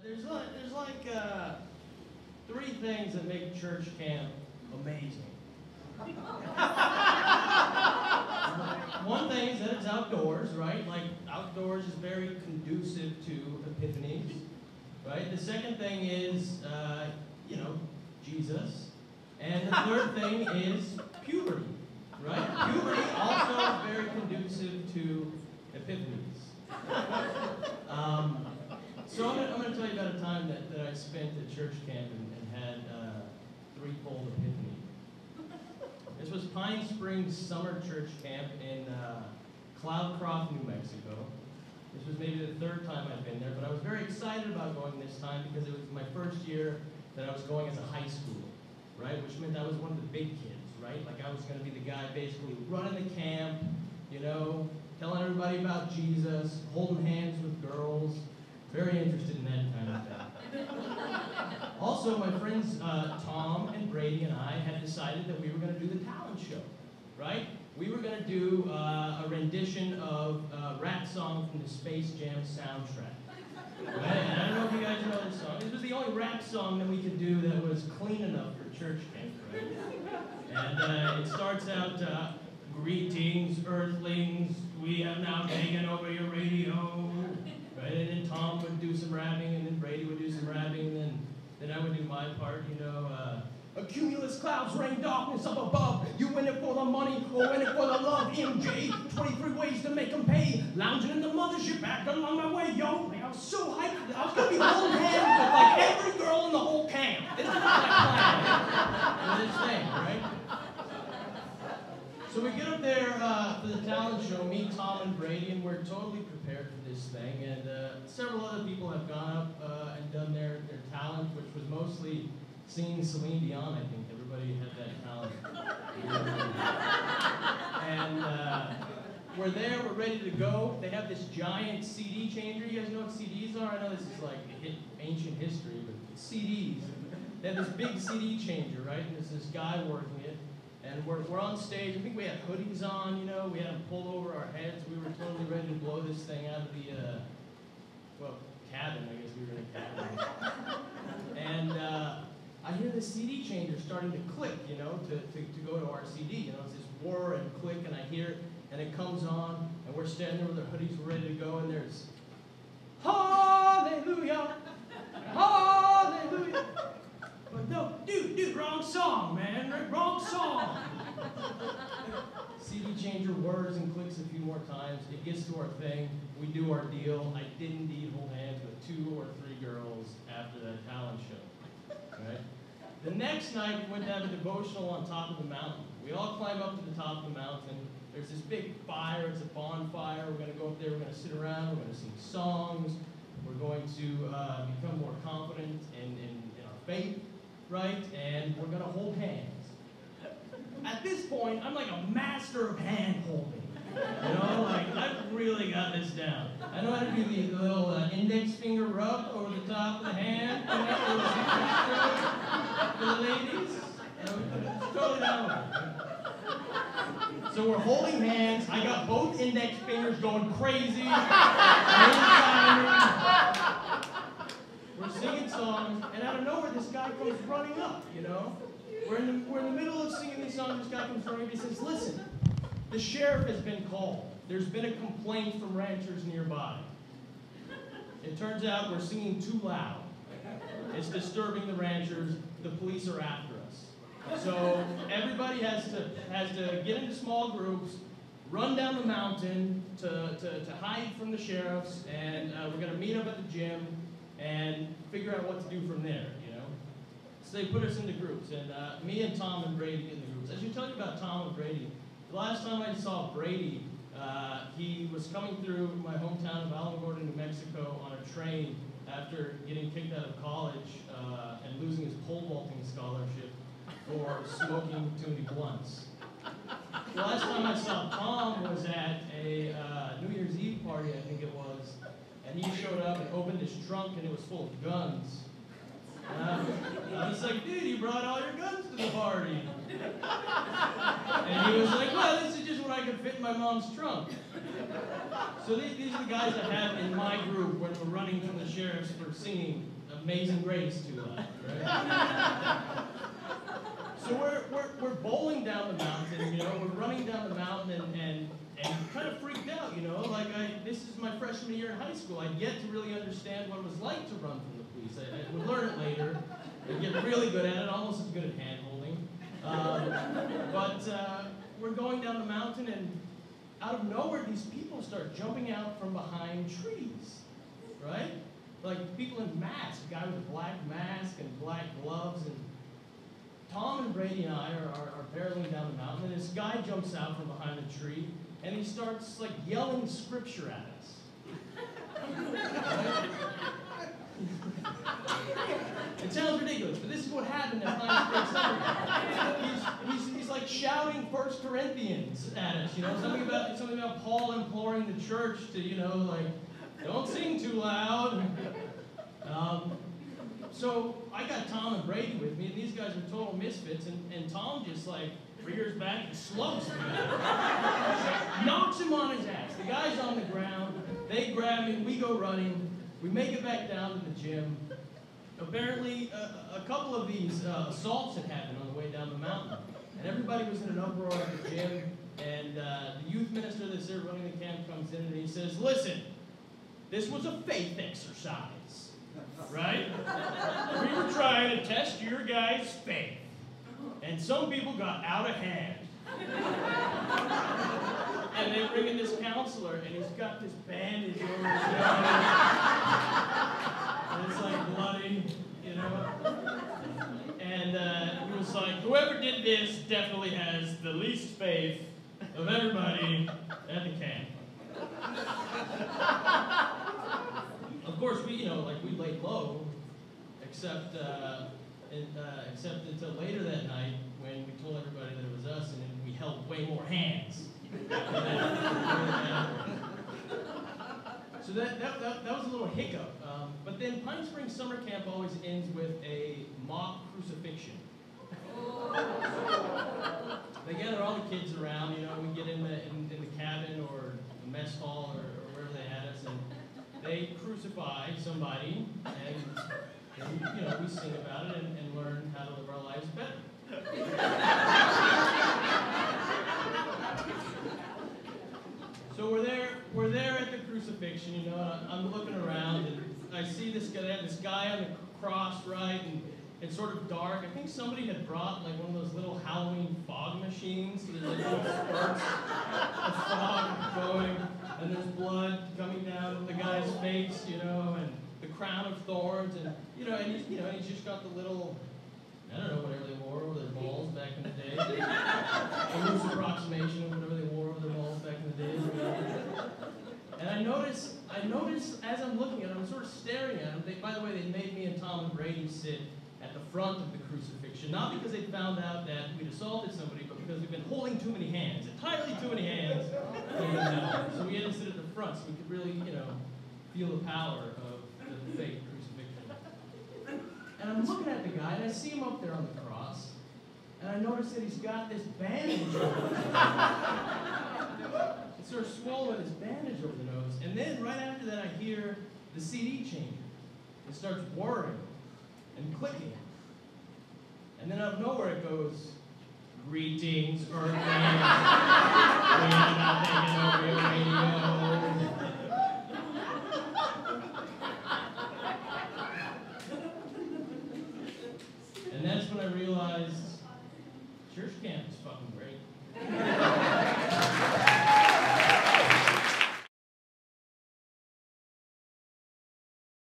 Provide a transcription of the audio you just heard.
There's like three things that make church camp amazing. One thing is that it's outdoors, right? Like outdoors is very conducive to epiphanies, right? The second thing is, Jesus. And the third thing is puberty, right? Puberty also is very conducive to epiphanies. So I'm going to tell you about a time that I spent at church camp and had threefold epiphany. This was Pine Springs Summer Church Camp in Cloudcroft, New Mexico. This was maybe the third time I'd been there, but I was very excited about going this time because it was my first year that I was going as a high schooler, right? Which meant I was one of the big kids, right? Like I was going to be the guy basically running the camp, telling everybody about Jesus, holding hands with girls. Very interested in that kind of thing. Also, my friends Tom and Brady and I had decided that we were going to do the talent show, right? We were going to do a rendition of a rap song from the Space Jam soundtrack. Right? And I don't know if you guys know this song. This was the only rap song that we could do that was clean enough for church camp, right? And it starts out, greetings, earthlings, we have now taken over your radio. Right? And then Tom would do some rapping, and then Brady would do some rapping, and then I would do my part, A cumulus clouds rain darkness up above. You in it for the money or in it for the love, MJ. 23 ways to make them pay. Lounging in the mothership back along my way, yo. Like, I was so hyped. I was going to be holding hands with like every girl in the whole camp. This is my plan for this thing, right? So we get up there for the talent show, me, Tom, and Brady, and we're totally prepared for this thing. And several other people have gone up and done their talent, which was mostly singing Celine Dion, I think. Everybody had that talent. And we're there, we're ready to go. They have this giant CD changer. You guys know what CDs are? I know this is like ancient history, but CDs. They have this big CD changer, right? And there's this guy working it. And we're on stage. I think we had hoodies on, we had them pulled over our heads. We were totally ready to blow this thing out of the, cabin. I guess we were in a cabin. And I hear the CD changer starting to click, to go to our CD. It's this whir and click, and I hear it, and it comes on, and we're standing there with our hoodies, we're ready to go, and there's, hallelujah, hallelujah. But no, dude, wrong song, man, wrong song. CD changer whirs and clicks a few more times. It gets to our thing. We do our deal. I did indeed hold hands with 2 or 3 girls after that talent show. Right? The next night, we went to have a devotional on top of the mountain. We all climb up to the top of the mountain. There's this big fire. It's a bonfire. We're going to go up there. We're going to sit around. We're going to sing songs. We're going to become more confident in our faith. Right? And we're going to hold hands. At this point, I'm like a master of hand holding. I've really got this down. I know how to do the little index finger rub over the top of the hand. For the ladies. Totally down with it. So we're holding hands. I got both index fingers going crazy. We're singing songs, and out of nowhere, this guy comes running up, We're in the middle of singing these songs, this guy comes running up, he says, listen, the sheriff has been called. There's been a complaint from ranchers nearby. It turns out we're singing too loud. It's disturbing the ranchers. The police are after us. So everybody has to get into small groups, run down the mountain to hide from the sheriffs, and we're going to meet up at the gym and figure out what to do from there, So they put us into groups, and me and Tom and Brady get in the groups. I should tell you about Tom and Brady. The last time I saw Brady, he was coming through my hometown of Alamogordo, New Mexico on a train after getting kicked out of college and losing his pole vaulting scholarship for smoking too many blunts. The last time I saw Tom was at a New Year's Eve party, I think it was, and he showed up and opened his trunk and it was full of guns. I was like, dude, you brought all your guns to the party. And he was like, well, this is just what I could fit in my mom's trunk. So these are the guys I have in my group when we're running from the sheriffs for singing Amazing Grace too loud, right? So we're bowling down the mountain, you know, we're running down the mountain and kind of freaked out, you know, like this is my freshman year in high school. I'd yet to really understand what it was like to run from the police. I would learn it later. I'd get really good at it, almost as good at hand-holding. But we're going down the mountain, and out of nowhere, these people start jumping out from behind trees, right? Like people in masks, a guy with a black mask and black gloves, and Tom and Brady and I are barreling down the mountain, and this guy jumps out from behind a tree, and he starts like yelling scripture at us. It sounds ridiculous, but this is what happened at Pine Spring Summer. He's like shouting 1 Corinthians at us, you know, something about Paul imploring the church to, you know, like, don't sing too loud. So I got Tom and Brady with me, and these guys are total misfits, and Tom just like rears back and slugs him. Knocks him on his ass. The guy's on the ground, they grab him, we go running, we make it back down to the gym. Apparently, a couple of these assaults had happened on the way down the mountain, and everybody was in an uproar at the gym, and the youth minister that's there running the camp comes in and he says, listen, this was a faith exercise, right? We were trying to test your guys' faith, and some people got out of hand. And they bring in this counselor, and he's got this bandage over his nose. And it's like bloody, you know. And he was like, whoever did this definitely has the least faith of everybody at the camp. Of course, we laid low, except until later that night when we told everybody that it was us, and then we held way more hands. So that was a little hiccup. But then Pine Spring Summer Camp always ends with a mock crucifixion. They gather all the kids around, you know, we get in the cabin or the mess hall or wherever they had us, and they crucify somebody, and you know, we sing about it and learn how to live our lives better. So we're there at the crucifixion, you know, and I'm looking around, and I see this guy on the cross, right, and it's sort of dark. I think somebody had brought like one of those little Halloween fog machines, so there's like little spurts of fog going, and there's blood coming down the guy's face, you know, and the crown of thorns, and he's just got the little, I don't know, whatever they wore over their balls back in the day. A loose approximation of whatever they wore over their balls back in the day. And I notice as I'm looking at him, I'm sort of staring at him. By the way, they made me and Tom and Brady sit at the front of the crucifixion, not because they found out that we'd assaulted somebody, but because we've been holding too many hands, entirely too many hands. So we had to sit at the front so we could really, you know, feel the power of the fake crucifixion. And I'm looking at the guy, and I see him up there on the cross, and I notice that he's got this bandage over his nose. It's sort of swollen, his bandage over the nose. And then right after that, I hear the CD changer. It starts whirring and clicking. And then out of nowhere it goes, greetings, Earthlings. We are now taking over your radio. And that's when I realized church camp is fucking great.